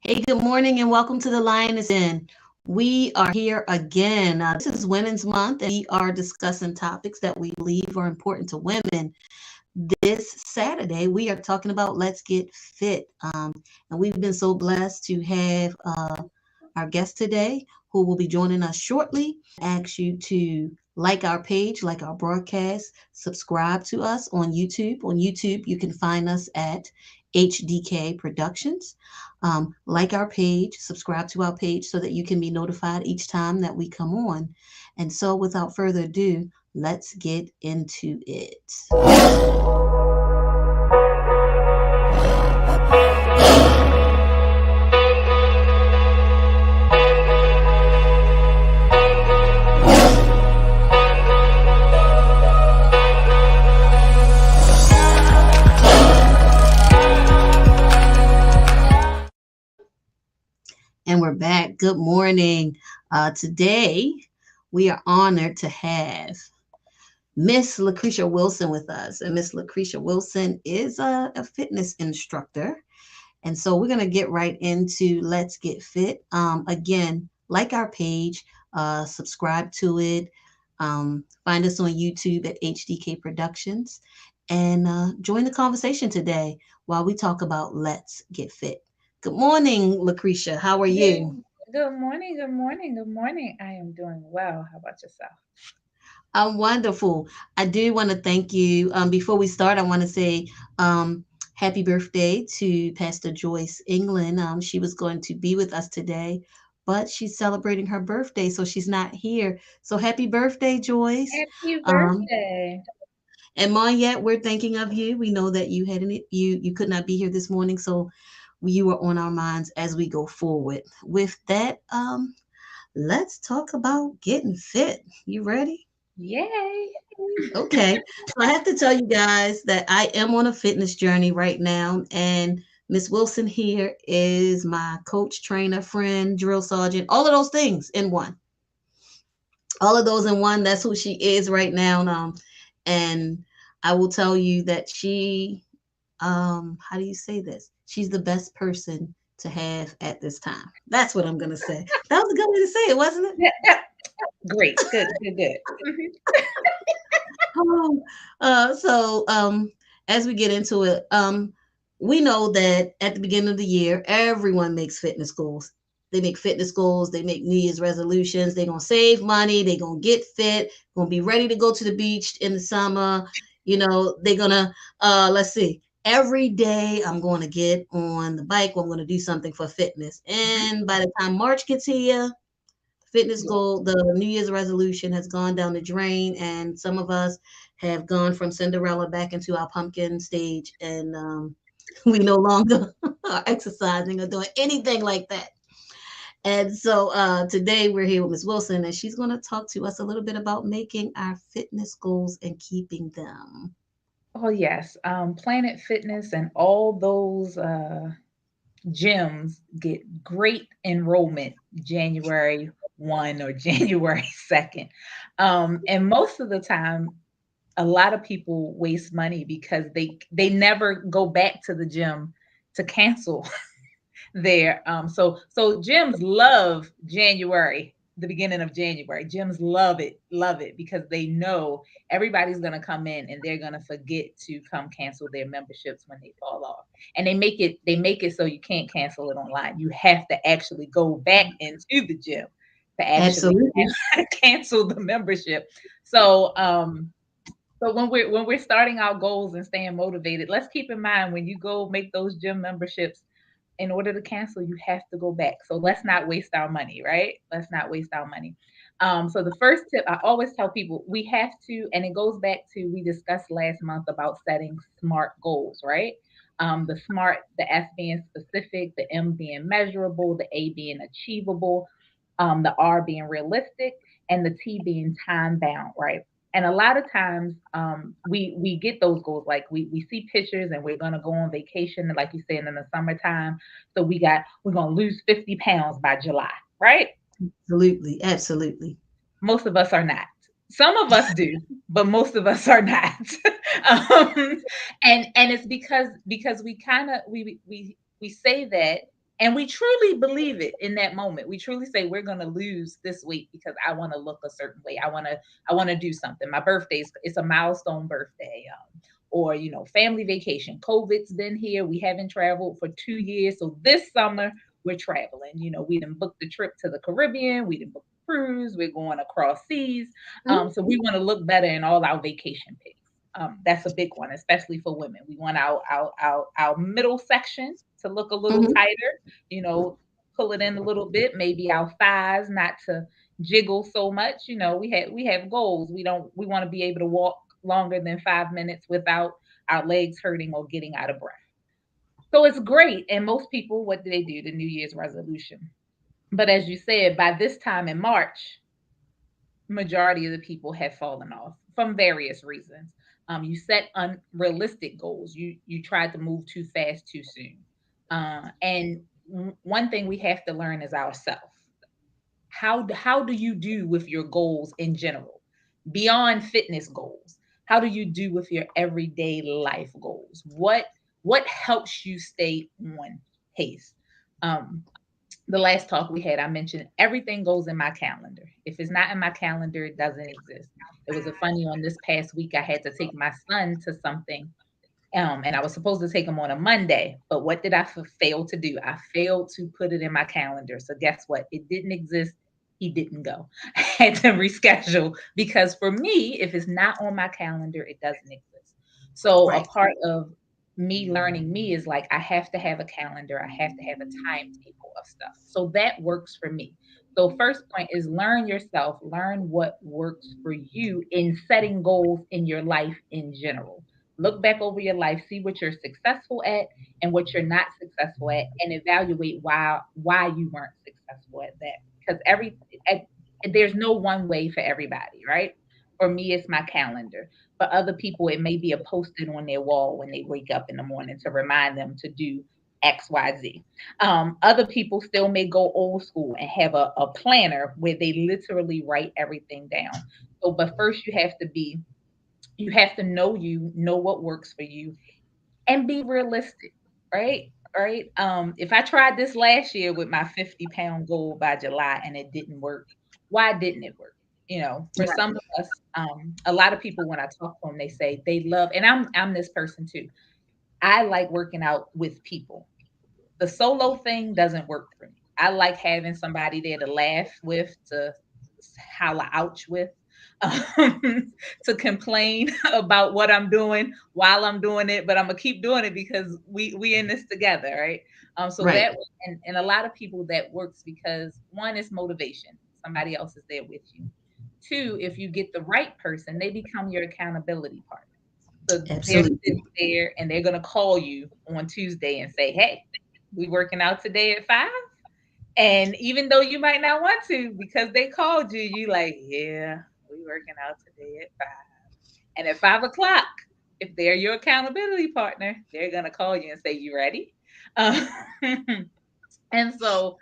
Hey, good morning and welcome to the Lioness Den. We are here again. This is Women's Month, and we are discussing topics that we believe are important to women. This Saturday, we are talking about Let's Get Fit. And we've been so blessed to have our guest today who will be joining us shortly. Ask you to like our page, like our broadcast, subscribe to us on YouTube. On YouTube, you can find us at HDK Productions. Like our page, subscribe to our page so that you can be notified each time that we come on. And so, without further ado, let's get into it. And we're back. Good morning. Today, we are honored to have Miss Lucretia Wilson with us. And Miss Lucretia Wilson is a fitness instructor. And so we're going to get right into Let's Get Fit. Again, like our page, subscribe to it, find us on YouTube at HDK Productions, and join the conversation today while we talk about Let's Get Fit. Good morning, Lucretia. How are Good, you? good morning, good morning, good morning. I am doing well. How about yourself? I'm wonderful. I do want to thank you. Before we start, I want to say happy birthday to Pastor Joyce England. She was going to be with us today, but she's celebrating her birthday, so she's not here. So happy birthday, Joyce. Happy Um, birthday. and Moniette, we're thinking of you. We know that you could not be here this morning, so you are on our minds as we go forward. With that, let's talk about getting fit. You ready? Yay. Okay. So I have to tell you guys that I am on a fitness journey right now. And Miss Wilson here is my coach, trainer, friend, drill sergeant, all of those things in one. All of those in one. That's who she is right now. And I will tell you that how do you say this? She's the best person to have at this time. That's what I'm gonna say. That was a good way to say it, wasn't it? Yeah, yeah. Great. Good, good, good. Oh, as we get into it, we know that at the beginning of the year, everyone makes fitness goals. They make fitness goals. They make New Year's resolutions. They're gonna save money. They're gonna get fit. Gonna be ready to go to the beach in the summer. They're gonna let's see. Every day I'm going to get on the bike. Or I'm going to do something for fitness. Mhm. And by the time March gets here, fitness Yeah. goal, the New Year's resolution has gone down the drain, and some of us have gone from Cinderella back into our pumpkin stage, and we no longer are exercising or doing anything like that. And so today we're here with Ms. Wilson, and she's going to talk to us a little bit about making our fitness goals and keeping them. Oh, yes. Planet Fitness and all those gyms get great enrollment January 1 or January 2nd. And most of the time, a lot of people waste money because they never go back to the gym to cancel their so gyms love January, the beginning of January. Gyms love it because they know everybody's going to come in and they're going to forget to come cancel their memberships when they fall off. And they make it so you can't cancel it online. You have to actually go back into the gym to actually Absolutely. cancel the membership. So when we're starting our goals and staying motivated, let's keep in mind when you go make those gym memberships, in order to cancel, you have to go back. So let's not waste our money, right? Let's not waste our money. So the first tip I always tell people, we have to, and it goes back to we discussed last month about setting SMART goals, right? The SMART, the S being specific, the M being measurable, the A being achievable, the R being realistic, and the T being time bound, right? And a lot of times, we get those goals. Like we see pictures and we're gonna go on vacation, like you said, in the summertime. So we're gonna lose 50 pounds by July, right? Absolutely. Absolutely. Most of us are not. Some of us do, but most of us are not. um, and it's because we kind of we say that, And we truly believe it in that moment. We truly say we're going to lose this weight because I want to look a certain way. I want to do something. My birthday's it's a milestone birthday. Or family vacation. COVID's been here. We haven't traveled for 2 years. So this summer we're traveling. We didn't book the trip to the Caribbean. We didn't book the cruise. We're going across seas. So we want to look better in all our vacation pics. That's a big one, especially for women. We want our middle section to look a little Mhm. tighter, you know, pull it in a little bit, maybe our thighs not to jiggle so much. We have goals. We want to be able to walk longer than 5 minutes without our legs hurting or getting out of breath. So it's great. And most people, what do they do? The New Year's resolution. But as you said, by this time in March, majority of the people have fallen off from various reasons. You set unrealistic goals. You tried to move too fast too soon. And one thing we have to learn is ourselves. How do you do with your goals in general, beyond fitness goals? How do you do with your everyday life goals? What helps you stay on pace? Um, the last talk we had, I mentioned everything goes in my calendar. If it's not in my calendar, it doesn't exist. It was a funny one this past week. I had to take my son to something, and I was supposed to take him on a Monday. But what did I fail to do? I failed to put it in my calendar. So guess what? It didn't exist. He didn't go. I had to reschedule because for me, if it's not on my calendar, it doesn't exist. So a Right. part of me learning me is like I have to have a calendar. I have to have a timetable of stuff. So that works for me. So first point is learn yourself, learn what works for you in setting goals in your life in general. Look back over your life, see what you're successful at and what you're not successful at, and evaluate why you weren't successful at that. Because there's no one way for everybody, right? For me, it's my calendar. For other people, it may be a post-it on their wall when they wake up in the morning to remind them to do X, Y, Z. Other people still may go old school and have a planner where they literally write everything down. So, but first you have to know what works for you and be realistic, right? Right. If I tried this last year with my 50-pound goal by July and it didn't work, why didn't it work? For Right. some of us, a lot of people when I talk to them, they say they love, and I'm this person too. I like working out with people. The solo thing doesn't work for me. I like having somebody there to laugh with, to holla ouch with, to complain about what I'm doing while I'm doing it, but I'm gonna keep doing it because we in this together, right? So Right. that and a lot of people that works because one is motivation. Somebody else is there with you. Two, if you get the right person, they become your accountability partner. So they're Absolutely. sitting there and they're gonna call you on Tuesday and say, "Hey, we working out today at 5?" And even though you might not want to because they called you, you like, "Yeah, we working out today at 5." And at 5 o'clock, if they're your accountability partner, they're gonna call you and say, "You ready?" Um, And so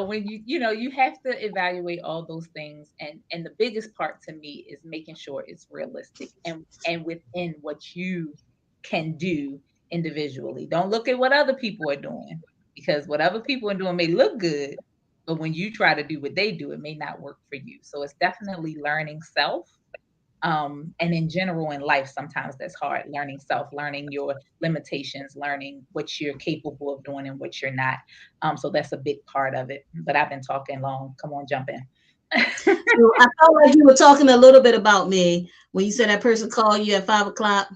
when you have to evaluate all those things, and the biggest part to me is making sure it's realistic and within what you can do individually. Don't look at what other people are doing because what other people are doing may look good, but when you try to do what they do, it may not work for you. So it's definitely learning self, and in general in life sometimes that's hard, learning self, learning your limitations, learning what you're capable of doing and what you're not. So that's a big part of it, but I've been talking long. Come on, jump in. So I felt like you were talking a little bit about me when you said that person called you at 5 o'clock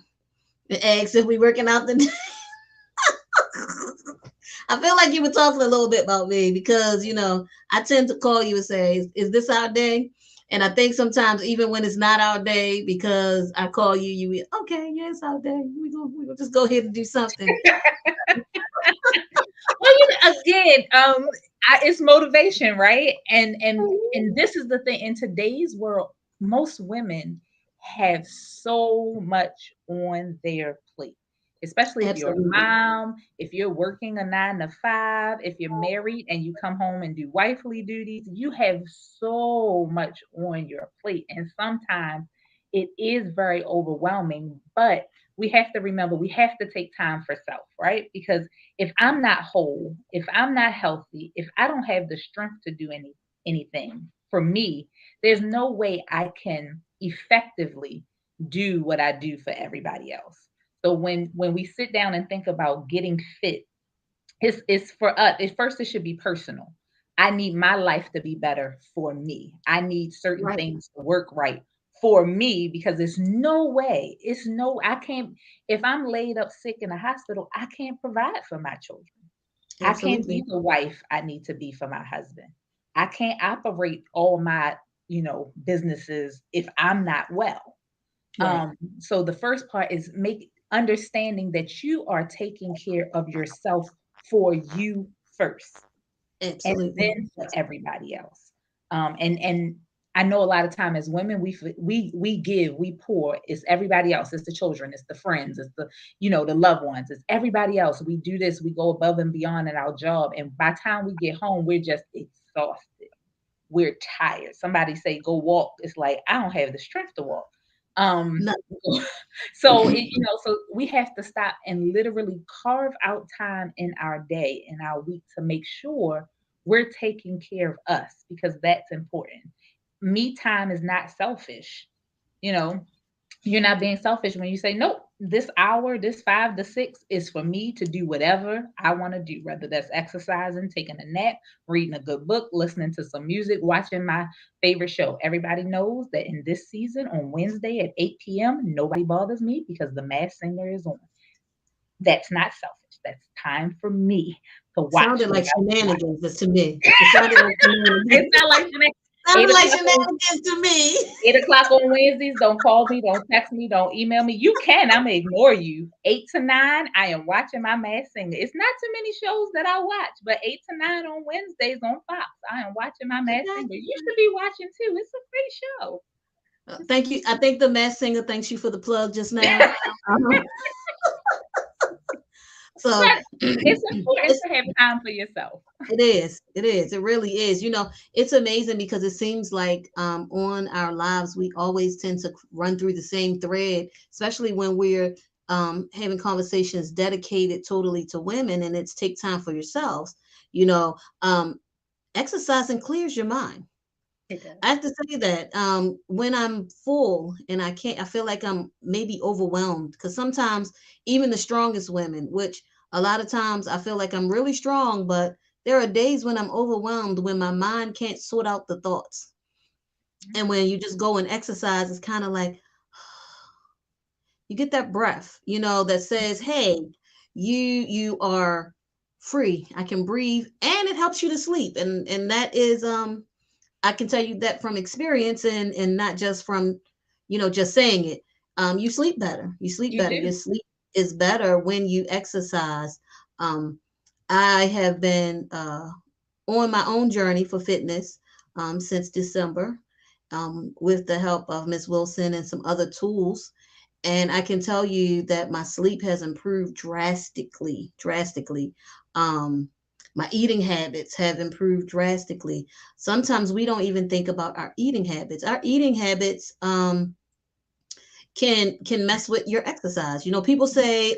and asked if we working out the I feel like you were talking a little bit about me because, I tend to call you and say, is this our day? And I think sometimes even when it's not our day, because I call you, okay, yeah, it's our day. We gonna just go ahead and do something. Well, again, it's motivation, right? And this is the thing in today's world, most women have so much on their plate, especially if you're a Absolutely. mom, if you're working a 9 to 5, if you're married and you come home and do wifely duties, you have so much on your plate, and sometimes it is very overwhelming. But we have to remember we have to take time for self, right? Because if I'm not whole, if I'm not healthy, if I don't have the strength to do anything for me, there's no way I can effectively do what I do for everybody else. So when we sit down and think about getting fit, it's for us. At first, it should be personal. I need my life to be better for me. I need certain Right. things to work right for me because there's no way. It's no. I can't. If I'm laid up sick in a hospital, I can't provide for my children. I can't be Absolutely. the wife I need to be for my husband. I can't operate all my businesses if I'm not well. Right. So the first part is make understanding that you are taking care of yourself for you first and Absolutely. then for everybody else. And I know a lot of time as women, we give, we pour. It's everybody else. It's the children. It's the friends. It's the loved ones. It's everybody else. We do this. We go above and beyond in our job, and by the time we get home, we're just exhausted. We're tired. Somebody say go walk. It's like I don't have the strength to walk. Um, No. so we have to stop and literally carve out time in our day, in our week to make sure we're taking care of us because that's important. Me time is not selfish. You know, you're not being selfish when you say, nope, this hour, this 5 to 6 is for me to do whatever I want to do, whether that's exercising, taking a nap, reading a good book, listening to some music, watching my favorite show. Everybody knows that in this season on Wednesday at 8 p.m., nobody bothers me because The Masked Singer is on. That's not selfish. That's time for me to watch Sounded what like I want. shenanigans to me. It sounded like It's shenanigans. not like eight Sounded like o'clock on shenanigans to me. 8 o'clock on Wednesdays. Don't call me, don't text me, don't email me. You can, I'm gonna ignore you. 8 to 9, I am watching my Masked Singer. It's not too many shows that I watch, but 8 to 9 on Wednesdays on Fox, I am watching my I Masked got Singer. You you. should be watching too. It's a great show. Thank you. I think the Masked Singer thanks you for the plug just now. Um, so But it's important it's to have time for yourself. It is. It is. It really is. It's amazing because it seems like on our lives, we always tend to run through the same thread, especially when we're having conversations dedicated totally to women and it's take time for yourselves. You know, exercising clears your mind. It does. I have to say that when I'm full and I feel like I'm maybe overwhelmed because sometimes even the strongest women, which a lot of times I feel like I'm really strong, but there are days when I'm overwhelmed when my mind can't sort out the thoughts. And when you just go and exercise, it's kind of like you get that breath, that says, "Hey, you are free. I can breathe," and it helps you to sleep. And that is I can tell you that from experience and not just from, just saying it. You sleep better. You sleep You better. do. Your sleep is better when you exercise. Um, I have been on my own journey for fitness since December with the help of Miss Wilson and some other tools. And I can tell you that my sleep has improved drastically, drastically. My eating habits have improved drastically. Sometimes we don't even think about our eating habits. Our eating habits can mess with your exercise. People say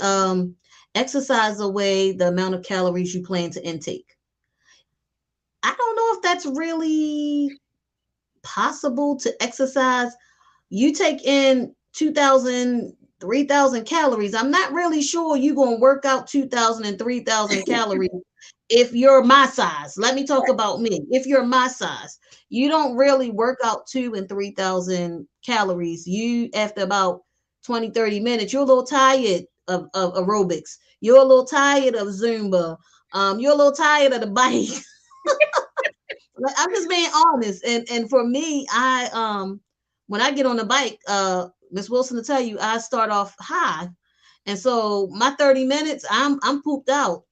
exercise away the amount of calories you plan to intake. I don't know if that's really possible to exercise. You take in 2,000, 3,000 calories. I'm not really sure you're going to work out 2,000 and 3,000 calories if you're my size. Let me talk about me. If you're my size, you don't really work out 2 and 3,000 calories. You, after about 20, 30 minutes, you're a little tired of aerobics. You're a little tired of Zumba. You're a little tired of the bike. Like, I'm just being honest. And for me, I when I get on the bike, Miss Wilson to tell you, I start off high. And so my 30 minutes, I'm pooped out.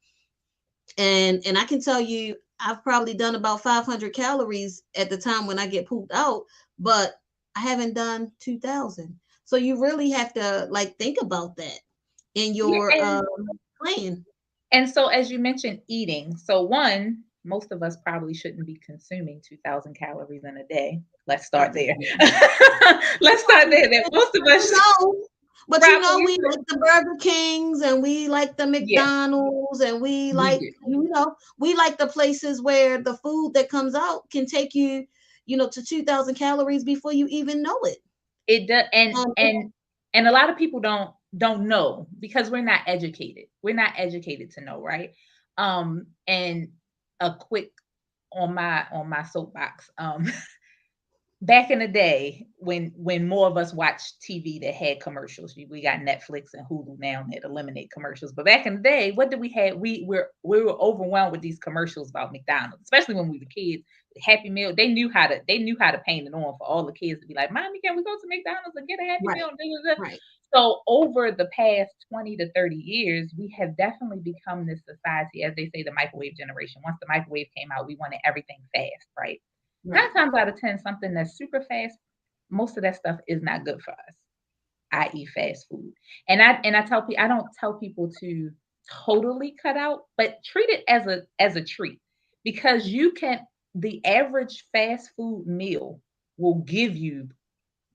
And I can tell you, I've probably done about 500 calories at the time when I get pooped out, but I haven't done 2,000. So you really have to like think about that in Yeah, your plan. and so as you mentioned eating, so one, most of us probably shouldn't be consuming 2,000 calories in a day. Let's start there. Let's start there. That most of us No. But you Proper know, we research. like the Burger Kings and we like the Yeah, McDonald's and we we like, do. we like the places where the food that comes out can take you, to 2,000 calories before you even know it. It does, Um, and a lot of people don't know because we're not educated. We're not educated to know, right? And a quick on my soapbox. Back in the day when more of us watched TV that had commercials. We got Netflix and Hulu now that eliminate commercials. But back in the day, what did we have? We were overwhelmed with these commercials about McDonald's, especially when we were kids. Happy Meal, they knew how to paint it on for all the kids to be like, "Mommy, can we go to McDonald's and get a Happy right, Meal?" Da, da, da. right, So over the past 20 to 30 years, we have definitely become this society, as they say, the microwave generation. Once the microwave came out, we wanted everything fast, right? right. 9 times out of 10, something that's super fast, most of that stuff is not good for us, i.e., fast food. And I tell people, I don't tell people to totally cut out, but treat it as a treat because the average fast food meal will give you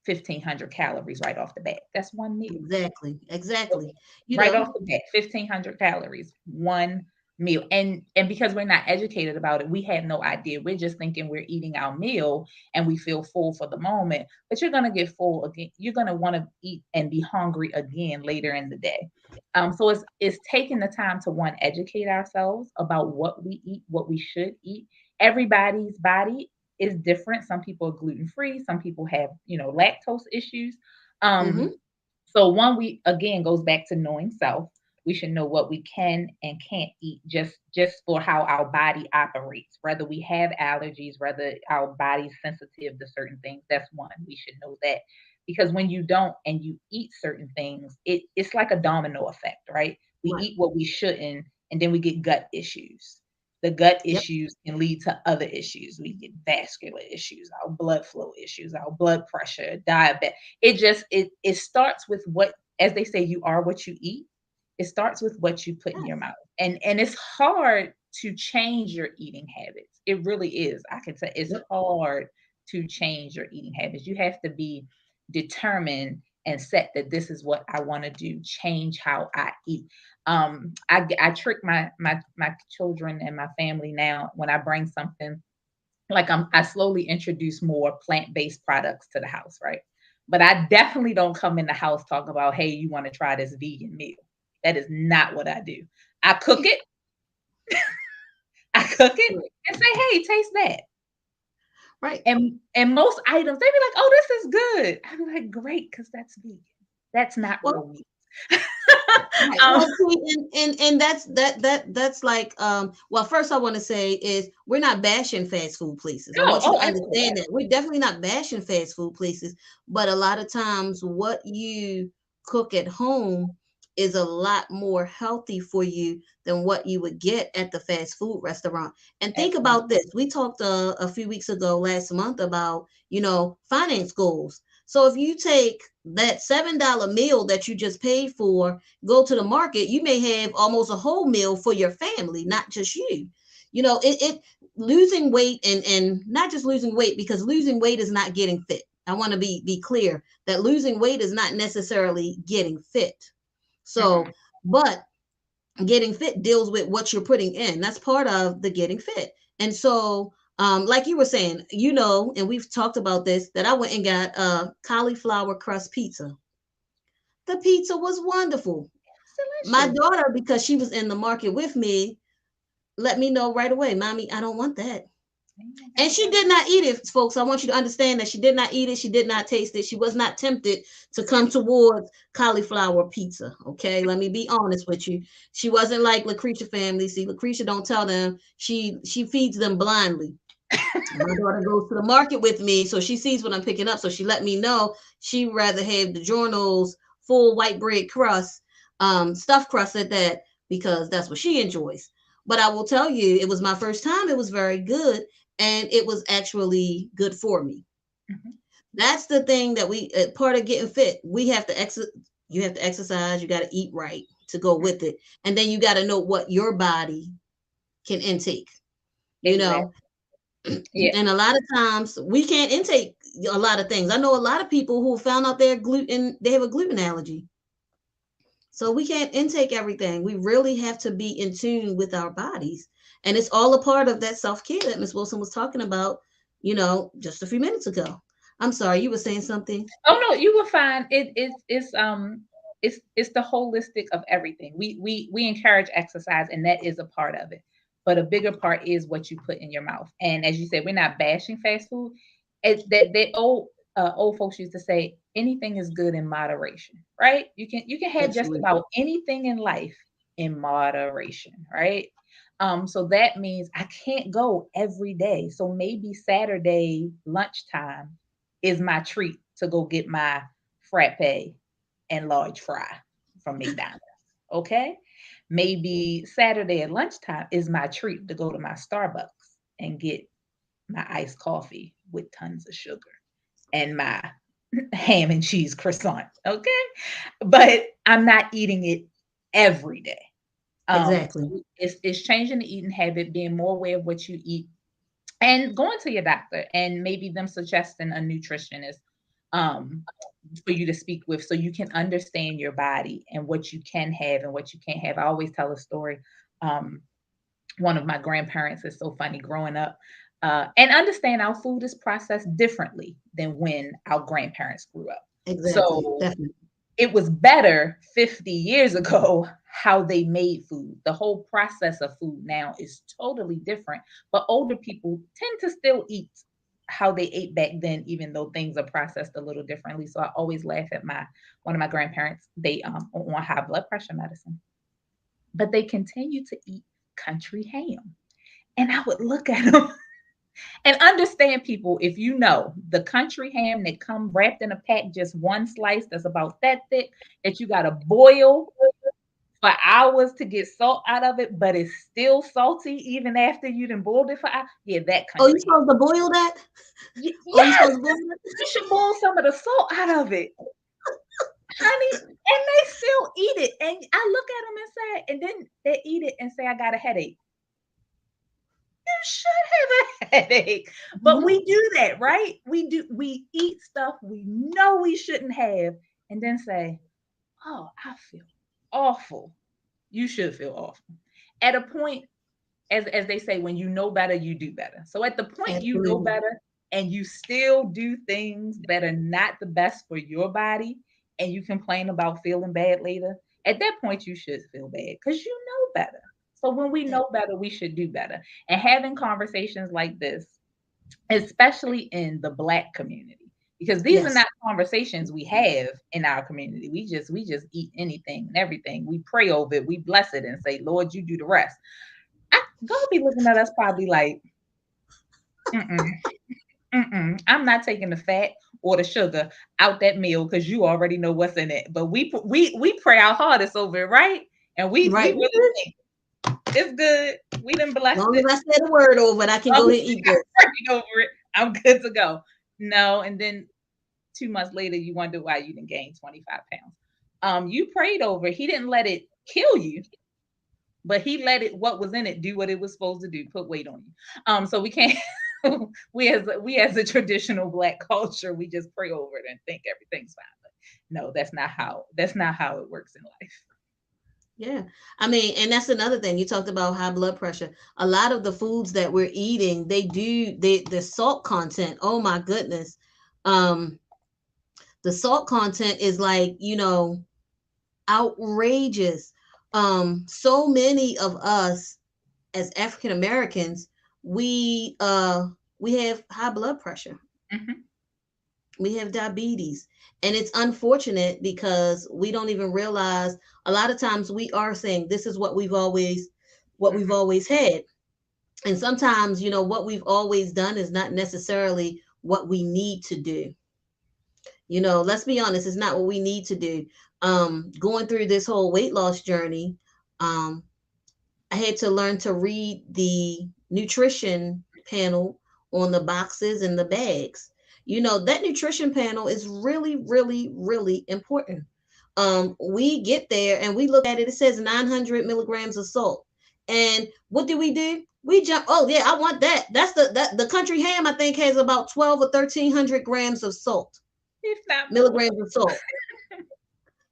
1,500 calories right off the bat. That's one meal. Exactly, exactly. You Right know, off the bat, 1,500 calories, one meal. And because we're not educated about it, we have no idea. We're just thinking we're eating our meal and we feel full for the moment, but you're going to get full again. You're going to want to eat and be hungry again later in the day. So it's taking the time to one, educate ourselves about what we eat, what we should eat. Everybody's body is different. Some people are gluten free. Some people have, lactose issues. hmm Um, so one, we again goes back to knowing self. We should know what we can and can't eat just for how our body operates. Whether we have allergies, whether our body's sensitive to certain things, that's one. We should know that. Because when you don't and you eat certain things, it's like a domino effect, right? We right. eat what we shouldn't, and then we get gut issues. The gut Yep, issues can lead to other issues. We get vascular issues, our blood flow issues, our blood pressure, diabetes. It starts with what, as they say, you are what you eat. It starts with what you put in your yes, mouth. And it's hard to change your eating habits. It really is. I can say it's yep, hard to change your eating habits. You have to be determined and set that this is what I want to do, change how I eat. I trick my children and my family now when I bring something like I slowly introduce more plant-based products to the house, right? But I definitely don't come in the house talking about, hey, you want to try this vegan meal. That is not what I do. I cook it, I cook it right, and say, hey, taste that. right. And most items, they be like, oh, this is good. I be like, great, because that's vegan. That's not real Well, meat. right. um, Well, see, and that's like, well, first I want to say is we're not bashing fast food places. I no, want you oh, to absolutely, understand that we're definitely not bashing fast food places, but a lot of times what you cook at home is a lot more healthy for you than what you would get at the fast food restaurant. And think absolutely. about this. We talked a few weeks ago, last month, about, finance goals. So if you take that $7 meal that you just paid for, go to the market, you may have almost a whole meal for your family, not just you. It losing weight, and not just losing weight, because losing weight is not getting fit. I want to be clear that losing weight is not necessarily getting fit. Mhm. So, but getting fit deals with what you're putting in. That's part of the getting fit. And so, like you were saying, and we've talked about this, that I went and got a cauliflower crust pizza. The pizza was wonderful. It's My delicious. daughter, because she was in the market with me, let me know right away, Mommy, I don't want that. Ain't And nobody she got did not eat it, folks. I want you to understand that she did not eat it. She did not taste it. She was not tempted to come towards cauliflower pizza. Okay, let me be honest with you. She wasn't like Lucretia family. See, Lucretia don't tell them. She feeds them blindly. My daughter goes to the market with me, so she sees what I'm picking up. So she let me know she rather have the journals full white bread crust, stuffed crust at that, because that's what she enjoys. But I will tell you, it was my first time. It was very good, and it was actually good for me. Mhm. That's the thing that we part of getting fit. We have to You have to exercise. You got to eat right to go Mhm. with it, and then you got to know what your body can intake. You know, Exactly. Yeah. and a lot of times we can't intake a lot of things. I know a lot of people who found out they have a gluten allergy. So we can't intake everything. We really have to be in tune with our bodies. And it's all a part of that self-care that Miss Wilson was talking about, just a few minutes ago. I'm sorry, you were saying something? Oh no, you will find it's the holistic of everything. We encourage exercise, and that is a part of it. But a bigger part is what you put in your mouth. And as you said, we're not bashing fast food. That old folks used to say anything is good in moderation, right? You can have just Absolutely. about anything in life in moderation, right? So that means I can't go every day. So maybe Saturday lunchtime is my treat to go get my frappe and large fry from McDonald's. Okay. Maybe Saturday at lunchtime is my treat to go to my Starbucks and get my iced coffee with tons of sugar and my ham and cheese croissant. Okay. But I'm not eating it every day. Exactly. So it's changing the eating habit, being more aware of what you eat, and going to your doctor and maybe them suggesting a nutritionist um, for you to speak with so you can understand your body and what you can have and what you can't have. I always tell a story. Um, One of my grandparents is so funny growing up. And understand our food is processed differently than when our grandparents grew up. Exactly. So Definitely. it was better 50 years ago how they made food. The whole process of food now is totally different, but older people tend to still eat how they ate back then, even though things are processed a little differently. So I always laugh at my one of my grandparents. They on high blood pressure medicine, but they continue to eat country ham. And I would look at them and understand, people, if you know the country ham that come wrapped in a pack, just one slice that's about that thick, that you got to boil for hours to get salt out of it, but it's still salty even after you done boiled it for hours. Yeah, that Oh, you country ham. supposed to boil that? Oh, you Yes, supposed to boil that? you should boil some of the salt out of it, honey. And they still eat it. And I look at them and say, and then they eat it and say, I got a headache. You should have a headache. But Mhm. we do that, right? We eat stuff we know we shouldn't have and then say, "Oh, I feel awful." You should feel awful. At a point, as they say, when you know better, you do better. So at the point you know Absolutely. better and you still do things that are not the best for your body and you complain about feeling bad later, at that point you should feel bad because you know better. So when we A- know better, we should do better. And having conversations like this, especially in the Black community, because these are Yes. not conversations we have in our community. We just eat anything and everything. We pray over it, we bless it and say, Lord, you do the rest. God be looking at us probably like, mm-mm, mm-mm. I'm not taking the fat or the sugar out that meal because you already know what's in it. But we pray our hardest over it, right? And we Right. really think it's good. We done As blessed long it. as I said a word over it, I can Long go as ahead and we eat got this. prayed over it, I'm good to go. No, and then 2 months later, you wonder why you didn't gain 25 pounds. You prayed over it. He didn't let it kill you, but he let it what was in it do what it was supposed to do, put weight on you. So we can't we as a traditional Black culture, we just pray over it and think everything's fine. But no, that's not how it works in life. Yeah. I mean, and that's another thing. You talked about high blood pressure. A lot of the foods that we're eating, the salt content. Oh my goodness. Um, the salt content is like, outrageous. So many of us as African Americans, we uh we have high blood pressure. Hmm. We have diabetes. And it's unfortunate because we don't even realize a lot of times we are saying this is what we've always had. And sometimes, what we've always done is not necessarily what we need to do. Let's be honest, it's not what we need to do. Going through this whole weight loss journey, um, I had to learn to read the nutrition panel on the boxes and the bags. That nutrition panel is really, really, really important. We get there and we look at it, it says 900 milligrams of salt. And what do? We jump, oh yeah, I want that. The country ham, I think, has about 12 or 1300 grams of salt, If not more. milligrams of salt.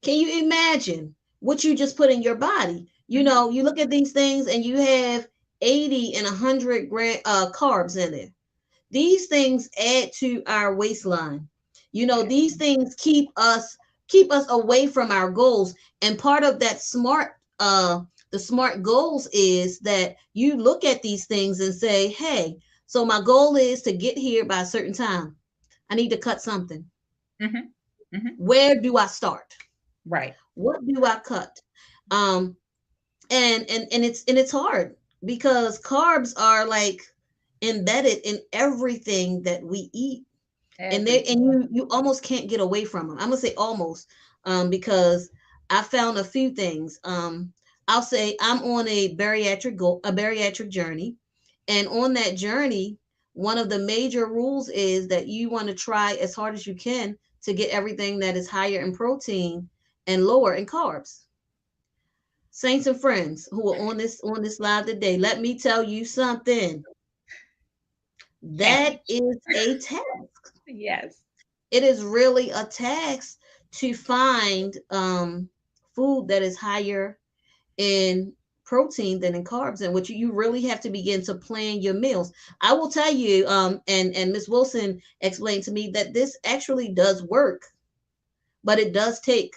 Can you imagine? what you just put in your body. You Mhm. know, you look at these things and you have 80 and 100 carbs in it. These things add to our waistline. You know, these things keep us away from our goals. And part of that the smart goals is that you look at these things and say, hey, so my goal is to get here by a certain time. I need to cut something. Mhm. Mhm. Where do I start? Right. What do I cut? Um, and it's hard because carbs are like embedded in everything that we eat, and they and Everything. you almost can't get away from them. I'm gonna say almost, because I found a few things. I'll say I'm on a bariatric journey, and on that journey, one of the major rules is that you want to try as hard as you can to get everything that is higher in protein and lower in carbs. Saints and friends who are on this live today, let me tell you something. That Challenge. is a task. Yes. It is really a task to find food that is higher in protein than in carbs, and which you really have to begin to plan your meals. I will tell you, and Miss Wilson explained to me that this actually does work, but it does take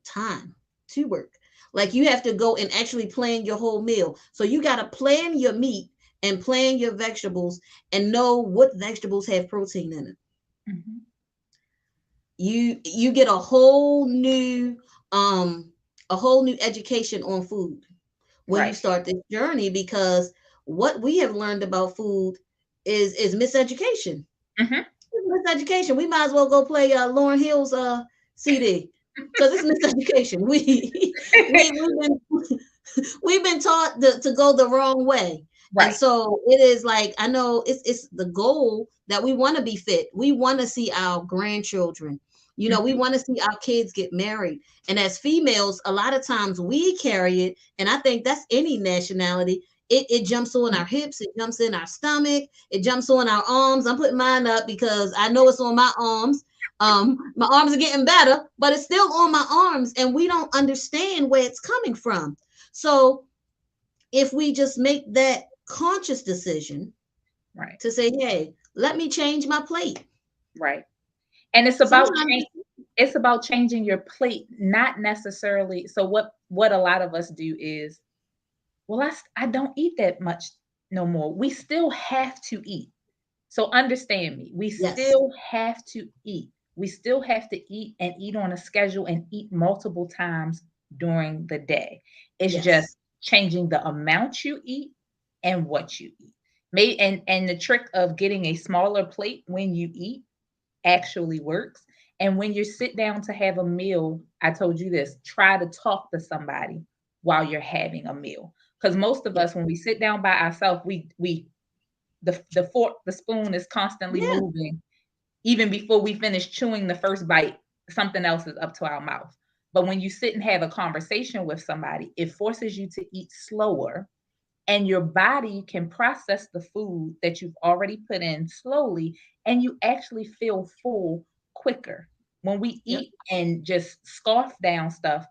time to work. Like you have to go and actually plan your whole meal. So you got to plan your meat and plan your vegetables and know what vegetables have protein in it. Mhm. You get um a whole new education on food when you Right. start this journey, because what we have learned about food is miseducation. Mhm. Miseducation. We might as well go play Lauren Hill's CD, because it's miseducation. We've been we've been taught to go the wrong way. And Right. so it is like, I know it's the goal that we want to be fit. We want to see our grandchildren. You know, we Mhm. want to see our kids get married. And as females, a lot of times we carry it. And I think that's any nationality. It jumps on our hips, it jumps in our stomach, it jumps on our arms. I'm putting mine up because I know it's on my arms. My arms are getting better, but it's still on my arms, and we don't understand where it's coming from. So if we just make that conscious decision Right. to say, hey, let me change my plate. Right. And Sometimes, it's about changing your plate, not necessarily. So what a lot of us do is, well, I don't eat that much no more. We still have to eat. So understand me. We yes, still have to eat. We still have to eat and eat on a schedule and eat multiple times during the day. It's just yes, changing the amount you eat and what you eat. May and the trick of getting a smaller plate when you eat actually works. And when you sit down to have a meal, I told you this, try to talk to somebody while you're having a meal. Because most of yeah, us, when we sit down by ourselves, we the fork, the spoon is constantly yeah, moving. Even before we finish chewing the first bite, something else is up to our mouth. But when you sit and have a conversation with somebody, it forces you to eat slower, and your body can process the food that you've already put in slowly, and you actually feel full quicker. When we yeah, eat and just scarf down stuff,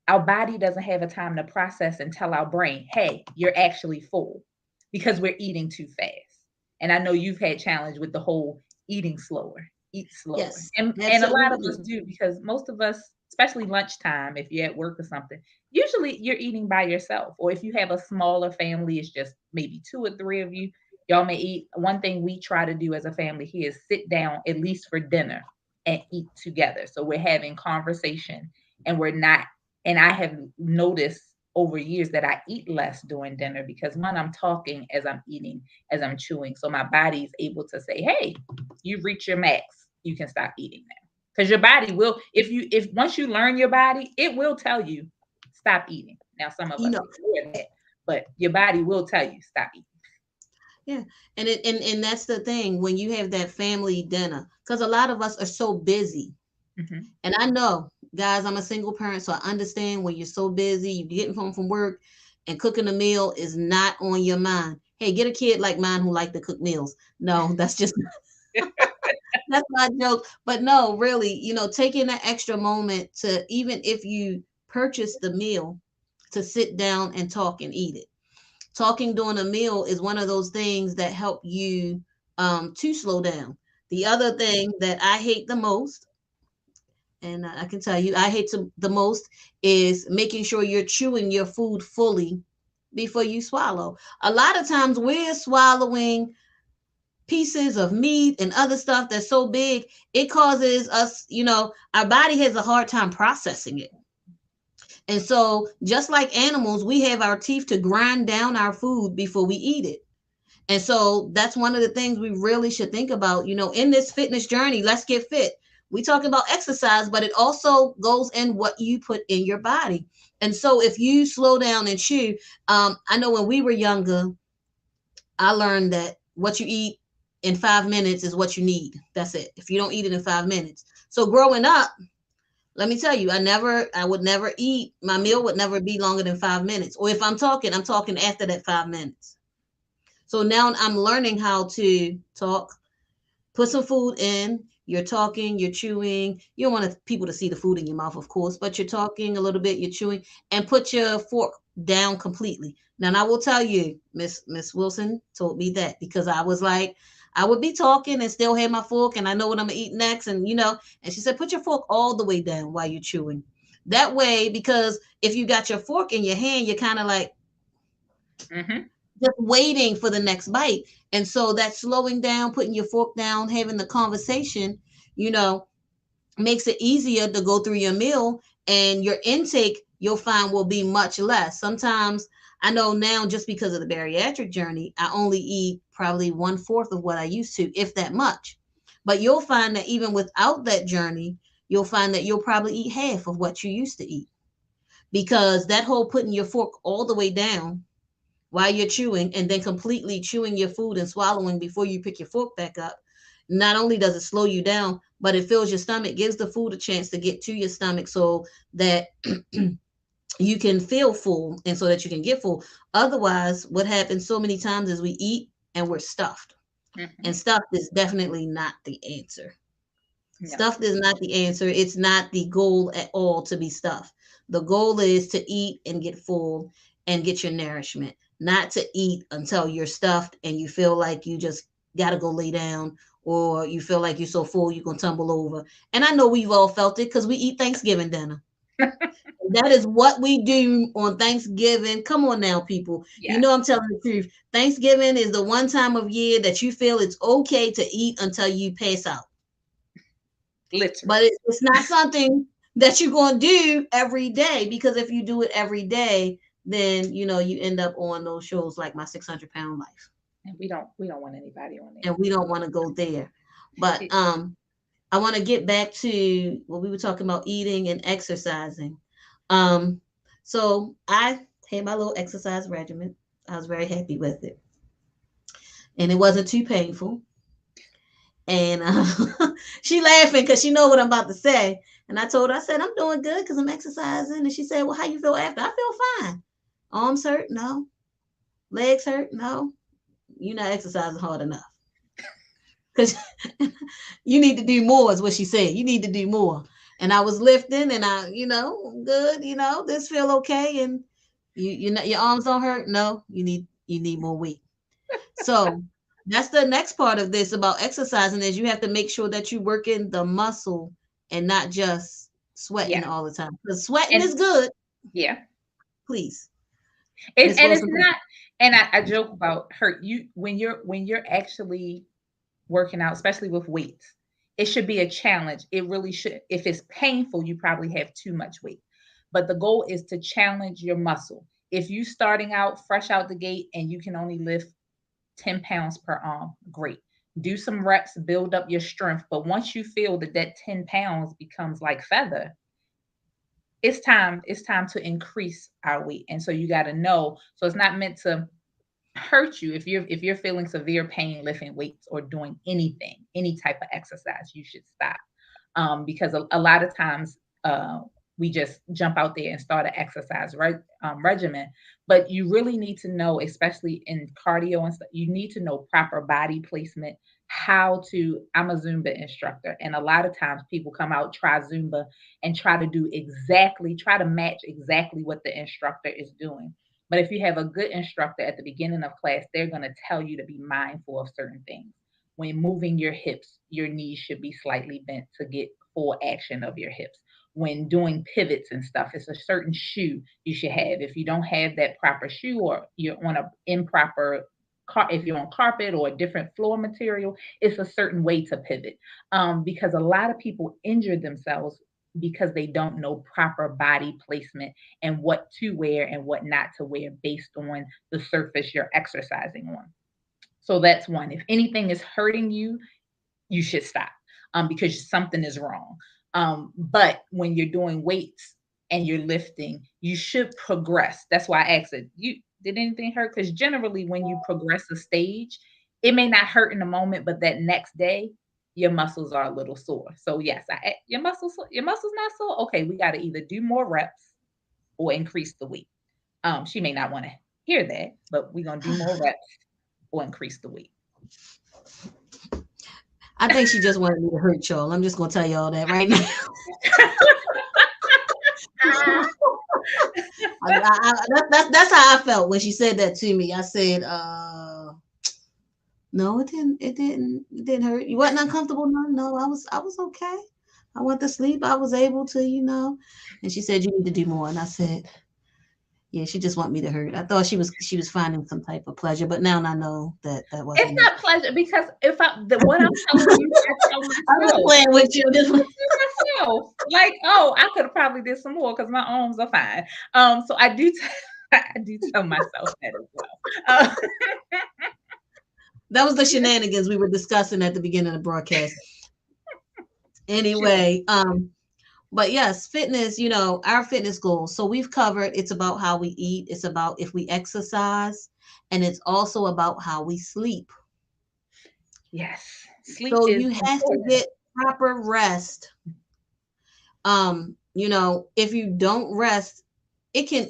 our body doesn't have a time to process and tell our brain, hey, you're actually full, because we're eating too fast. And I know you've had challenge with the whole eating slower, eat slower. yes, And a lot of us absolutely. do, because most of us, especially lunchtime, if you're at work or something, usually you're eating by yourself. Or if you have a smaller family, it's just maybe two or three of you. Y'all may eat. One thing we try to do as a family here is sit down at least for dinner and eat together. So we're having conversation, and we're not, and I have noticed over years that I eat less during dinner, because one, I'm talking as I'm eating, as I'm chewing. So my body is able to say, hey, you've reached your max. You can stop eating now. Because your body will, if once you learn your body, it will tell you stop eating. Now, some of You us know, ignore that, but your body will tell you stop eating. yeah, and that's the thing when you have that family dinner, because a lot of us are so busy. Mhm. And I know, guys, I'm a single parent, so I understand when you're so busy, you're getting home from work, and cooking a meal is not on your mind. Hey, get a kid like mine who like to cook meals. No, that's just that's my joke. But no, really, taking that extra moment to, even if you purchased the meal to sit down and talk and eat it. Talking during a meal is one of those things that help you to slow down. The other thing that I hate the most, and I can tell you, the most, is making sure you're chewing your food fully before you swallow. A lot of times we're swallowing pieces of meat and other stuff that's so big, it causes us, our body has a hard time processing it. And so, just like animals, we have our teeth to grind down our food before we eat it. And so that's one of the things we really should think about, in this fitness journey. Let's get fit. We talk about exercise, but it also goes in what you put in your body. And so if you slow down and chew, I know when we were younger, I learned that what you eat in 5 minutes is what you need. That's it. If you don't eat it in 5 minutes. So growing up, let me tell you, I would never eat, my meal would never be longer than 5 minutes. Or if I'm talking after that 5 minutes. So now I'm learning how to talk, put some food in. You're talking, you're chewing. You don't want people to see the food in your mouth, of course, but you're talking a little bit, you're chewing, and put your fork down completely. Now, I will tell you, Miss Wilson told me that because I was like, I would be talking and still have my fork, and I know what I'm gonna eat next, and and she said, put your fork all the way down while you're chewing. That way, because if you got your fork in your hand, you're kind of like, just waiting for the next bite. And so that slowing down, putting your fork down, having the conversation, you know, makes it easier to go through your meal, and your intake you'll find will be much less. Sometimes I know now, just because of the bariatric journey, I only eat probably 1/4 of what I used to, if that much. But you'll find that even without that journey, you'll find that you'll probably eat half of what you used to eat, because that whole putting your fork all the way down while you're chewing, and then completely chewing your food and swallowing before you pick your fork back up, not only does it slow you down, but it fills your stomach, gives the food a chance to get to your stomach so that you can feel full and so that you can get full. Otherwise, what happens so many times is we eat and we're stuffed. And stuffed is definitely not the answer. No. Stuffed is not the answer. It's not the goal at all to be stuffed. The goal is to eat and get full and get your nourishment, not to eat until you're stuffed and you feel like you just got to go lay down, or you feel like you're so full you're going to tumble over. And I know we've all felt it because we eat Thanksgiving dinner. That is what we do on Thanksgiving. Come on now, people. Yeah. You know I'm telling the truth. Thanksgiving is the one time of year that you feel it's okay to eat until you pass out. Literally. But it's not something that you're going to do every day, because if you do it every day, then you end up on those shows like My 600-Pound Life. And we don't want anybody on there. And we don't want to go there. But I want to get back to what we were talking about, eating and exercising. So I had my little exercise regimen. I was very happy with it. And it wasn't too painful. And she laughing because she know what I'm about to say. And I told her, I said, I'm doing good because I'm exercising. And she said, well, how you feel after? I feel fine. Arms hurt? No. Legs hurt? No. You're not exercising hard enough. Because you need to do more, is what she said. You need to do more. And I was lifting, and good, this feel okay. And your arms don't hurt? No, you need more weight. So that's the next part of this about exercising, is you have to make sure that you work in the muscle and not just sweating all the time. Because sweating is good. Yeah. Please. It's not, and I joke about hurt you when you're actually working out, especially with weights. It should be a challenge. It really should. If it's painful, you probably have too much weight. But the goal is to challenge your muscle. If you starting out fresh out the gate and you can only lift 10 pounds per arm, great. Do some reps, build up your strength. But once you feel that 10 pounds becomes like feather, it's time to increase our weight. And so you got to know. So it's not meant to hurt you. If you're feeling severe pain lifting weights or doing any type of exercise, you should stop. Because a lot of times we just jump out there and start an exercise regimen. But you really need to know, especially in cardio and stuff, you need to know proper body placement, how to. I'm a Zumba instructor, and a lot of times people come out, try Zumba, and try to match exactly what the instructor is doing. But if you have a good instructor at the beginning of class, they're going to tell you to be mindful of certain things. When moving your hips, your knees should be slightly bent to get full action of your hips. When doing pivots and stuff, it's a certain shoe you should have. If you don't have that proper shoe, or you're on a improper if you're on carpet or a different floor material, it's a certain way to pivot. Because a lot of people injure themselves because they don't know proper body placement and what to wear and what not to wear based on the surface you're exercising on. So that's one. If anything is hurting you, you should stop, because something is wrong. But when you're doing weights and you're lifting, you should progress. That's why I asked it. You did anything hurt? Because generally, when you progress a stage, it may not hurt in the moment, but that next day, your muscles are a little sore. So yes, your muscles not sore. Okay, we got to either do more reps or increase the weight. She may not want to hear that, but we're gonna do more reps or increase the weight. I think she just wanted me to hurt y'all. I'm just gonna tell y'all that right now. That's how I felt when she said that to me. I said, no, it didn't hurt. You wasn't uncomfortable? No, I was okay. I went to sleep. I was able to, And she said, you need to do more. And I said, yeah, she just want me to hurt. I thought she was finding some type of pleasure, but now I know that It's wasn't it. not pleasure, because if what I'm telling you, I tell I'm just myself. playing with you. Myself. Like, oh, I could have probably did some more because my arms are fine. So I do, I do tell myself that as well. That was the shenanigans we were discussing at the beginning of the broadcast. Sure. Anyway, but yes, fitness, our fitness goals. So we've covered it's about how we eat, it's about if we exercise, and it's also about how we sleep. Yes, sleep So is you have to important. get proper rest. If you don't rest, it can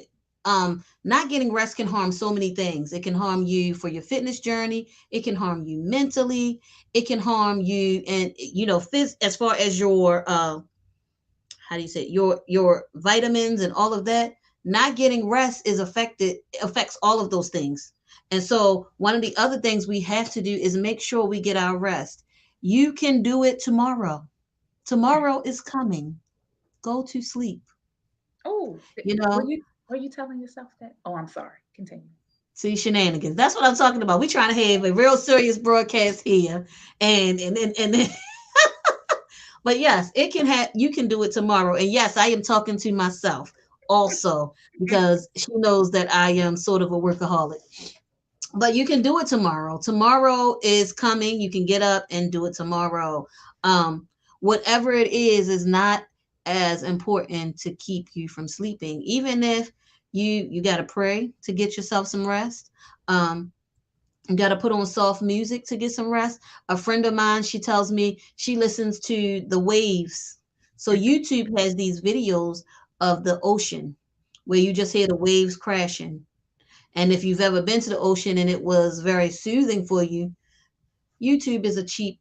not getting rest can harm so many things. It can harm you for your fitness journey, it can harm you mentally, it can harm you and as far as your how do you say it? Your vitamins and all of that. Not getting rest affects all of those things. And so one of the other things we have to do is make sure we get our rest. You can do it tomorrow. Tomorrow is coming. Go to sleep. Oh, You were know, you telling yourself that? Oh, I'm sorry. Continue. see shenanigans. That's what I'm talking about. We trying to have a real serious broadcast here, and then but yes, it can have. You can do it tomorrow, and yes, I am talking to myself also because she knows that I am sort of a workaholic. But you can do it tomorrow. Tomorrow is coming. You can get up and do it tomorrow. Um, Whatever it is not as important to keep you from sleeping. Even if you got to pray to get yourself some rest. You got to put on soft music to get some rest. A friend of mine, she tells me she listens to the waves. So YouTube has these videos of the ocean where you just hear the waves crashing. And if you've ever been to the ocean and it was very soothing for you, YouTube is a cheap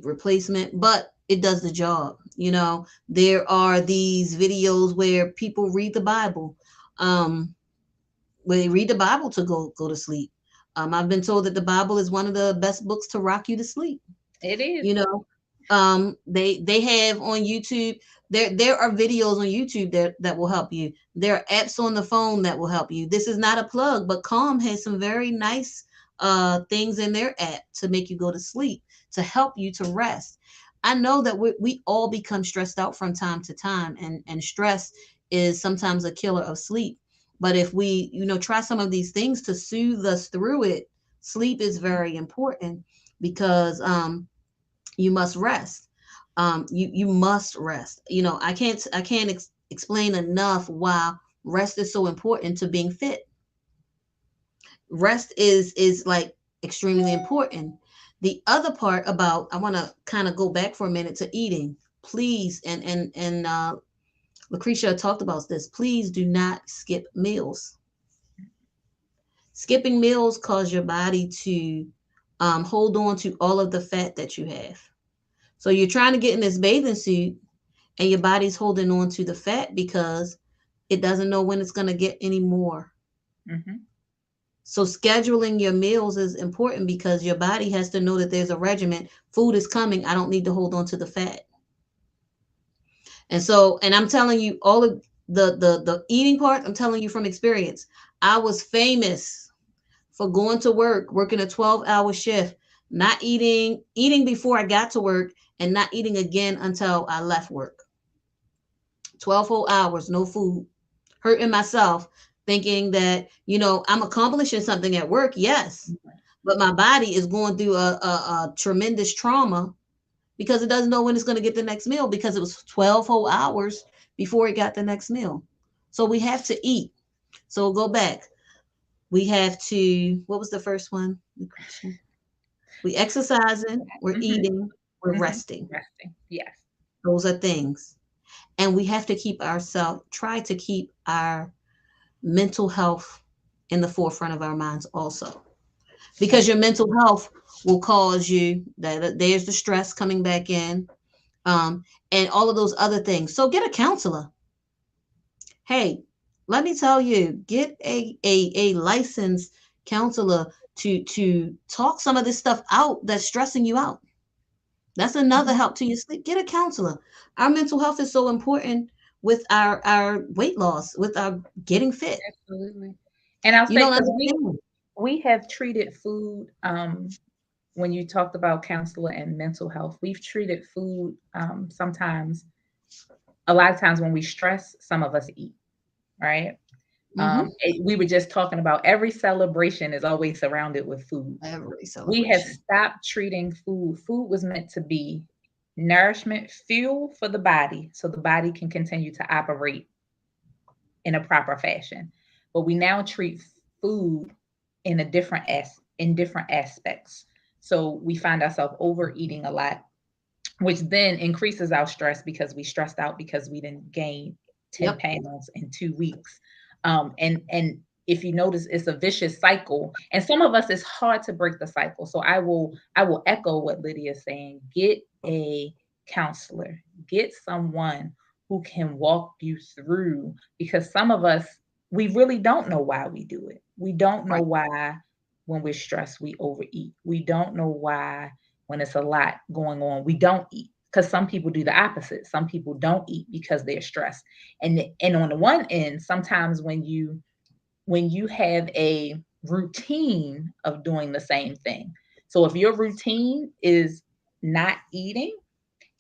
replacement, but it does the job. There are these videos where people read the Bible. Where they read the Bible to go to sleep. I've been told that the Bible is one of the best books to rock you to sleep. It is. You know, they have on YouTube. There are videos on YouTube that will help you. There are apps on the phone that will help you. This is not a plug, but Calm has some very nice things in their app to make you go to sleep, to help you to rest. I know that we all become stressed out from time to time, and stress is sometimes a killer of sleep. But if we, try some of these things to soothe us through it, sleep is very important because you must rest. You must rest. I can't explain enough why rest is so important to being fit. Rest is like extremely important. The other part about I want to kind of go back for a minute to eating, please, and Lucretia talked about this. Please do not skip meals. Skipping meals cause your body to hold on to all of the fat that you have. So you're trying to get in this bathing suit and your body's holding on to the fat because it doesn't know when it's going to get any more. Mm-hmm. So scheduling your meals is important because your body has to know that there's a regimen. Food is coming. I don't need to hold on to the fat. And so, and I'm telling you, all of the eating part, I'm telling you from experience. I was famous for going to work, working a 12-hour shift, not eating before I got to work, and not eating again until I left work. 12 whole hours, no food, hurting myself, thinking that, I'm accomplishing something at work, yes, but my body is going through a tremendous trauma because it doesn't know when it's going to get the next meal because it was 12 whole hours before it got the next meal. So we have to eat. So we'll go back. We have to, what was the first one? We exercising, we're Mm-hmm. eating, we're Mm-hmm. resting. Resting. Yes. Those are things. And we have to try to keep our mental health in the forefront of our minds also. Because your mental health will cause you that there's the stress coming back in, and all of those other things. So get a counselor. Hey, let me tell you, get a licensed counselor to talk some of this stuff out that's stressing you out. That's another Mm-hmm. help to your sleep. Get a counselor. Our mental health is so important with our weight loss, with our getting fit. Absolutely. And I'll You say don't because understand. we have treated food, when you talked about counselor and mental health, we've treated food, sometimes, a lot of times when we stress, some of us eat, right? Hmm. We were just talking about every celebration is always surrounded with food. Every We have celebration. stopped treating food. Food was meant to be nourishment, fuel for the body, so the body can continue to operate in a proper fashion. But we now treat food in a different aspects. So we find ourselves overeating a lot, which then increases our stress because we stressed out because we didn't gain 10 Yep. pounds in 2 weeks. And if you notice, it's a vicious cycle. And some of us, it's hard to break the cycle. So I will echo what Lydia's saying. Get a counselor, get someone who can walk you through, because some of us, we really don't know why we do it. We don't know Right. why when we're stressed we overeat. We don't know why when it's a lot going on we don't eat, because some people do the opposite. Some people don't eat because they're stressed. And on the one end, sometimes when you have a routine of doing the same thing, so if your routine is not eating,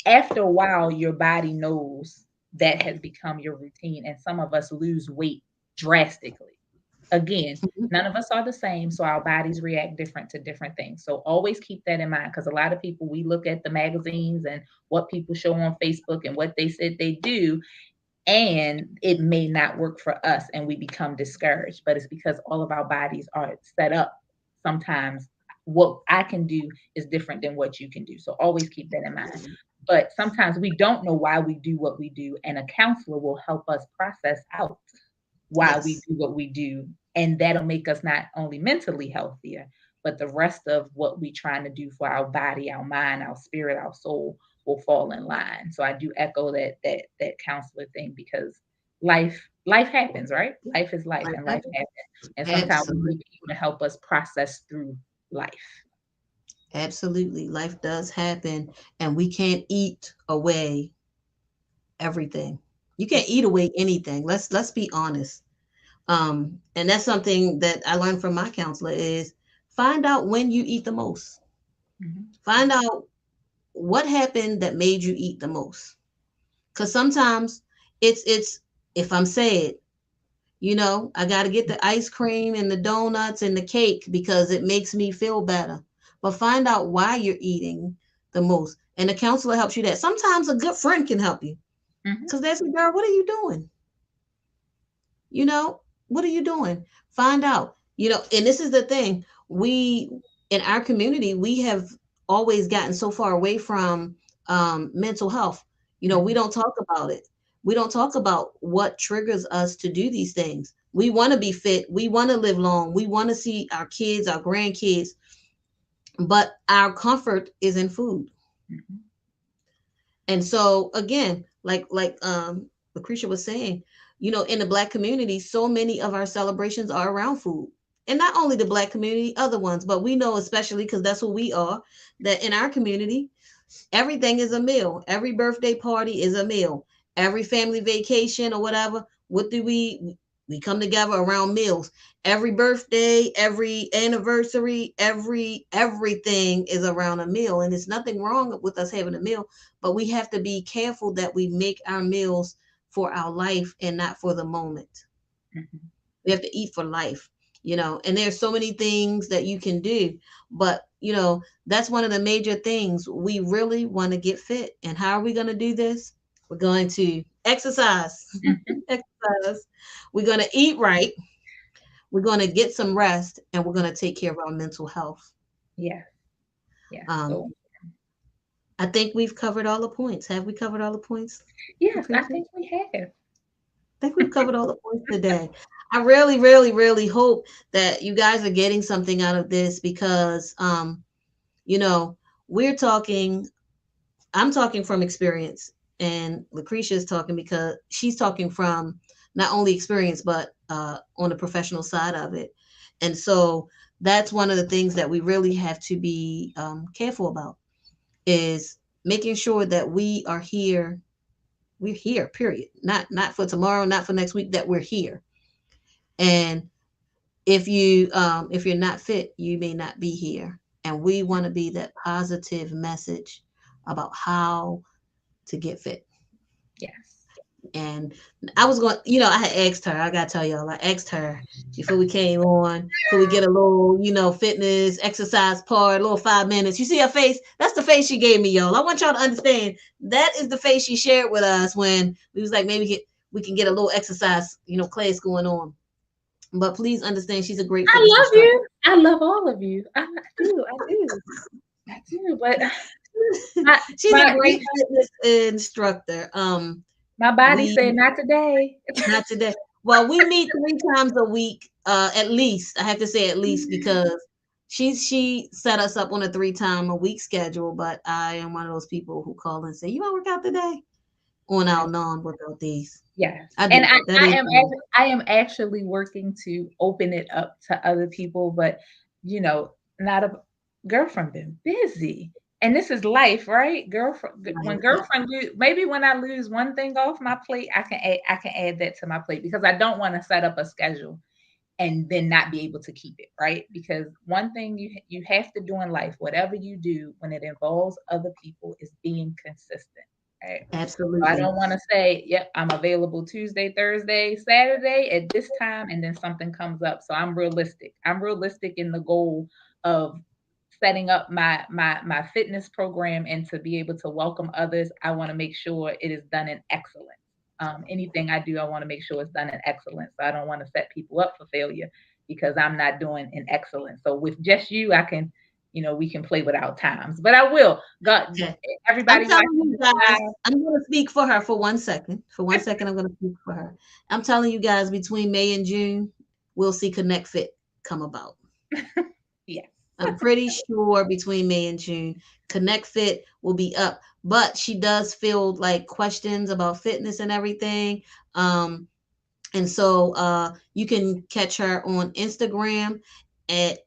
after a while your body knows that has become your routine, and some of us lose weight drastically. Again, Mhm. none of us are the same, so our bodies react different to different things. So always keep that in mind, because a lot of people, we look at the magazines and what people show on Facebook and what they said they do, and it may not work for us and we become discouraged. But it's because all of our bodies are set up. Sometimes what I can do is different than what you can do. So always keep that in mind. But sometimes we don't know why we do what we do, and a counselor will help us process out why we Yes. do what we do. And that'll make us not only mentally healthier, but the rest of what we trying to do for our body, our mind, our spirit, our soul will fall in line. So I do echo that counselor thing, because life happens, right? Life is life, Life and life happens. happens. And sometimes we Absolutely. need people to help us process through life. Absolutely. Life does happen, and we can't eat away everything. You can't eat away anything. Let's be honest. And that's something that I learned from my counselor is find out when you eat the most. Mhm. Find out what happened that made you eat the most. Because sometimes it's if I'm sad, I got to get the ice cream and the donuts and the cake because it makes me feel better. But find out why you're eating the most. And the counselor helps you that. Sometimes a good friend can help you Mhm. because that's, girl, what are you doing? You know, what are you doing? Find out. And this is the thing. We, in our community, we have always gotten so far away from mental health. We Mhm. don't talk about it. We don't talk about what triggers us to do these things. We want to be fit. We want to live long. We want to see our kids, our grandkids, but our comfort is in food. Mhm. And so again, like Lucretia was saying, in the Black community, so many of our celebrations are around food. And not only the Black community, other ones, but we know, especially because that's who we are, that in our community, everything is a meal. Every birthday party is a meal. Every family vacation or whatever, what do we come together around meals. Every birthday, every anniversary, everything is around a meal. And there's nothing wrong with us having a meal, but we have to be careful that we make our meals for our life and not for the moment. Mhm. We have to eat for life, and there's so many things that you can do. But, that's one of the major things. We really want to get fit. And how are we going to do this? We're going to exercise. Mhm. Exercise. We're going to eat right. We're going to get some rest, and we're going to take care of our mental health. Yes. Yes. So Um, I think we've covered all the points. Have we covered all the points, yes, I Lucretia? think we have. Think we've covered all the points today. I really, really, really hope that you guys are getting something out of this because, you know, we're talking, I'm talking from experience, and Lucretia is talking because she's talking from not only experience, but on the professional side of it. And so that's one of the things that we really have to be careful about is making sure that we're here, period. Not for tomorrow, not for next week, that we're here. And if you're not fit, you may not be here. And we want to be that positive message about how to get fit. Yes. And I was going, I had asked her, I gotta tell y'all, I asked her before we came on, could we get a little, fitness exercise part, a little 5 minutes. You see her face? That's the face she gave me, y'all. I want y'all to understand that is the face she shared with us when we was like, we can get a little exercise, class going on. But please understand, she's a great I fitness love instructor. you. I love all of you. I do. I do. I do. But my She's a my great fitness instructor. my body We said not today. Not today. Well, we meet 3 times a week, at least. I have to say at least because she set us up on a 3 time a week schedule. But I am one of those people who call and say, "You want to work out today?" On our non-workout days. Yes, I and do. That I is am I am actually working to open it up to other people, but you know, not a girlfriend been busy, and this is life, right? When right. Yep. girlfriend maybe when I lose one thing off my plate, I can add that to my plate because I don't want to set up a schedule and then not be able to keep it, right? Because one thing you have to do in life, whatever you do when it involves other people, is being consistent, right? So I Absolutely. don't want to say, yep, I'm available Tuesday, Thursday, Saturday at this time, and then something comes up. So I'm realistic. I'm realistic in the goal of setting up my fitness program and to be able to welcome others. I want to make sure it is done in excellence. Anything I do, I want to make sure it's done in excellence. So I don't want to set people up for failure because I'm not doing in excellence. So with just you, I can, we can play without times. But I will. God, Okay. I'm everybody telling watching you this guys, live. I'm going to speak for her for 1 second. For 1 second, I'm going to speak for her. I'm telling you guys, between May and June, we'll see Connect Fit come about. Yes. I'm pretty sure between May and June, Connect Fit will be up. But she does feel like questions about fitness and everything. Um, and so you can catch her on Instagram at,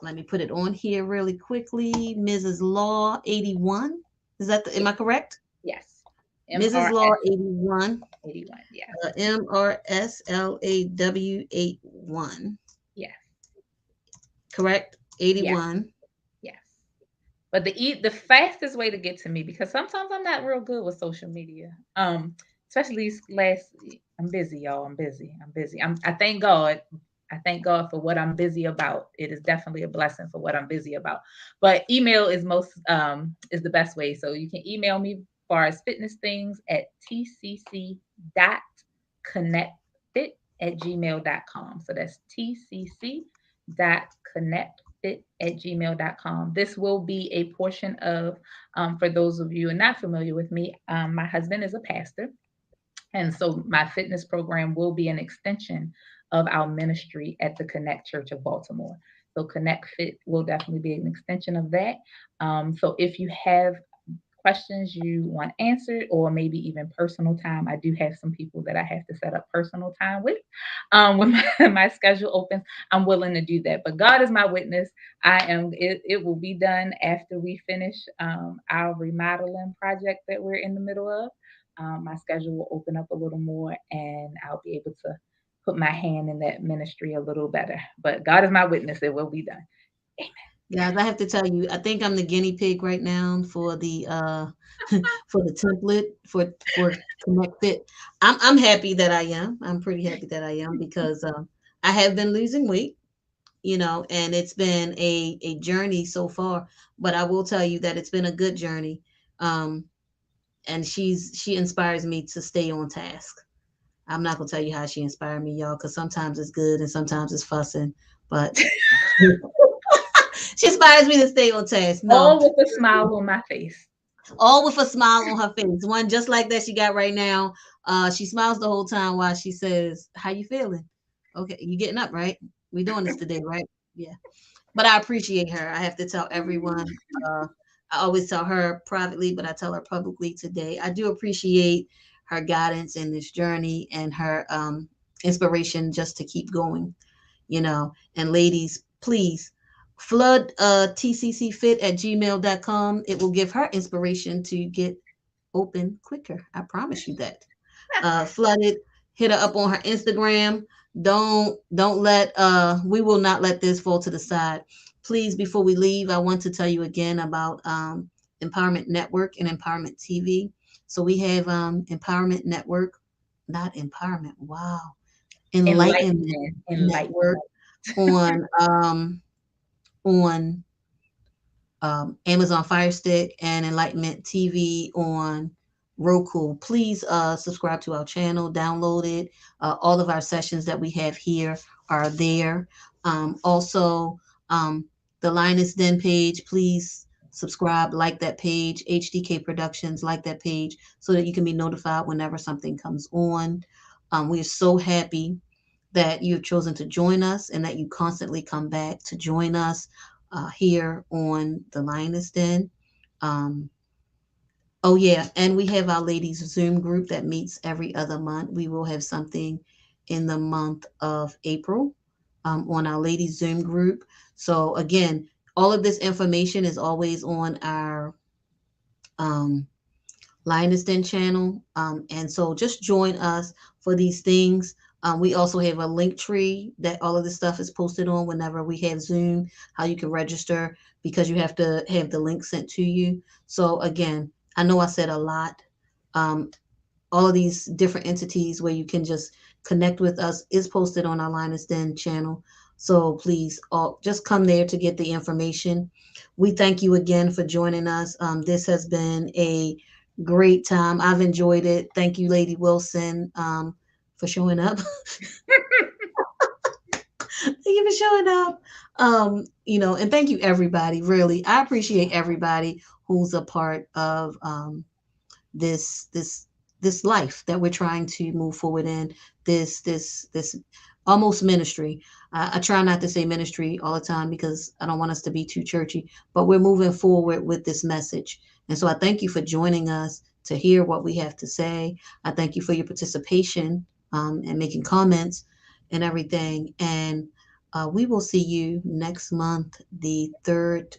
let me put it on here really quickly, Mrs. Law 81. Is that am I correct? Yes. Mrs. Law MRS 81, 81. Yes. MRSLAW81, Yes. correct? Yes. 81. Yes. But the fastest way to get to me, because sometimes I'm not real good with social media. Especially these last I'm busy, y'all. I'm busy. I'm busy. I thank God. I thank God for what I'm busy about. It is definitely a blessing for what I'm busy about. But email is is the best way. So you can email me as far as fitness things at tcc.connectfit@gmail.com. So that's tcc.connectfit@gmail.com. This will be a portion of, for those of you who are not familiar with me, my husband is a pastor. And so my fitness program will be an extension of our ministry at the Connect Church of Baltimore. So Connect Fit will definitely be an extension of that. So if you have questions you want answered, or maybe even personal time, I do have some people that I have to set up personal time with. When my schedule opens, I'm willing to do that. But God is my witness. It will be done after we finish our remodeling project that we're in the middle of. My schedule will open up a little more, and I'll be able to put my hand in that ministry a little better. But God is my witness, it will be done. Guys, I have to tell you, I think I'm the guinea pig right now for the for the template for Connect Fit. I'm happy that I am. I'm pretty happy that I am because I have been losing weight, and it's been a journey so far. But I will tell you that it's been a good journey. Um, and she inspires me to stay on task. I'm not gonna tell you how she inspired me, y'all, because sometimes it's good and sometimes it's fussing, but she inspires me to stay on task. No, All with a smile on my face. all with a smile on her face. One just like that she got right now. She smiles the whole time while she says, "How you feeling? Okay, you getting up, right? We doing this today, right? Yeah." But I appreciate her. I have to tell everyone. Uh, I always tell her privately, but I tell her publicly today. I do appreciate her guidance in this journey and her inspiration just to keep going. And ladies, please flood tccfit at gmail.com. It will give her inspiration to get open quicker. I promise you that. Flood it. Hit her up on her Instagram. Don't let we will not let this fall to the side. Please, before we leave, I want to tell you again about Empowerment Network and Empowerment TV. So we have Empowerment Network, not empowerment. Wow. Enlightenment Enlightenment, Network enlightenment. on Amazon Fire Stick and Enlightenment TV on Roku. Please subscribe to our channel, download it. All of our sessions that we have here are there. Also, the Lioness Den page, please subscribe, like that page. HDK Productions, like that page so that you can be notified whenever something comes on. We are so happy that you've chosen to join us and that you constantly come back to join us here on the Lioness Den. Um, oh, yeah. And we have our ladies Zoom group that meets every other month. We will have something in the month of April on our ladies Zoom group. So, again, all of this information is always on our um, Lioness Den channel. And so just join us for these things. We also have a link tree that all of this stuff is posted on whenever we have Zoom, how you can register because you have to have the link sent to you. So again, I know I said a lot. Um, all of these different entities where you can just connect with us is posted on our Linus Den channel. So please all just come there to get the information. We thank you again for joining us. This has been a great time. I've enjoyed it. Thank you, Lady Wilson, for showing up. Thank you for showing up. And thank you everybody. Really, I appreciate everybody who's a part of this this this life that we're trying to move forward in, this almost ministry. I try not to say ministry all the time because I don't want us to be too churchy, but we're moving forward with this message. And so I thank you for joining us to hear what we have to say. I thank you for your participation and making comments and everything. And we will see you next month, the third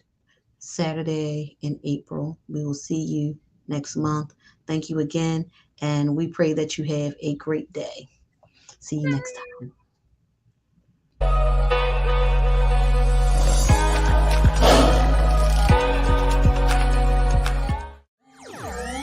Saturday in April. We will see you next month. Thank you again, and we pray that you have a great day. See you next time.